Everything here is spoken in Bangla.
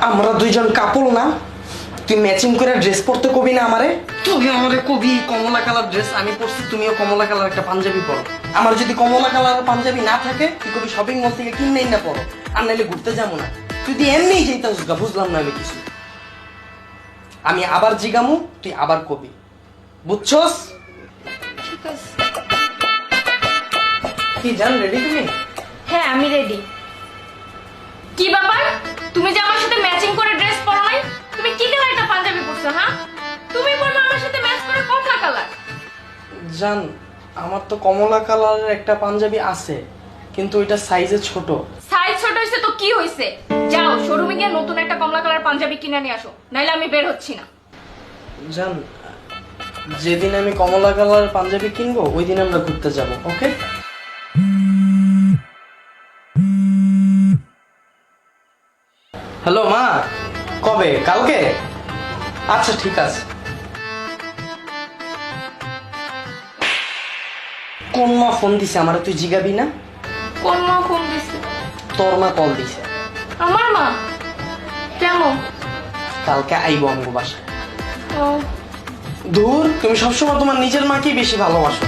আমরা দুইজন কাপল না? তুই ম্যাচিং করে ড্রেস পরতে কবি না আমারে? তুই আমারে কবি কমলা কালার ড্রেস আমি পরছি, তুমিও কমলা কালার একটা পাঞ্জাবি পরো। আমার যদি কমলা কালার পাঞ্জাবি না থাকে তুই কবি শপিং মল থেকে কিনেই না পরো, আর নাইলে ঘুরতে যাবো না। তুই তুই এমনিই যেতাস গা, বুঝলাম না আমি কিছু। আমি আবার জিগামু, তুই আবার কবি, বুঝছস? ঠিক আছে। কি জান, রেডি তুমি? হ্যাঁ আমি রেডি। কি ব্যাপার, তুমি যে আমার সাথে ম্যাচিং করে ড্রেস পরো নাই? তুমি কি কালার একটা পাঞ্জাবি পরছো? হ্যাঁ, তুমি পরবে আমার সাথে ম্যাচ করে কমলা কালার। জান, আমার তো কমলা কালারের একটা পাঞ্জাবি আছে, কিন্তু ওইটা সাইজে ছোট। সাইজ ছোট হইছে তো কি হইছে? যাও শোরুমে গিয়ে নতুন একটা কমলা কালার পাঞ্জাবি কিনে নিয়ে আসো, নাইলে আমি বের হচ্ছি না। জান, যেদিন আমি কমলা কালার পাঞ্জাবি কিনবো ওই দিন আমরা ঘুরতে যাব, ওকে? হ্যালো মা, কবে? কালকে? আচ্ছা ঠিক আছে। কোন মা ফোন দিছে আমার, তুই জিগাবি না? কোন মা ফোন দিছে? তোর মা কল দিছে। আমার মা? কেমন? কালকে আইবো আমগো বাসায়। ও দূর, তুমি সবসময় তোমার নিজের মাকেই বেশি ভালোবাসো।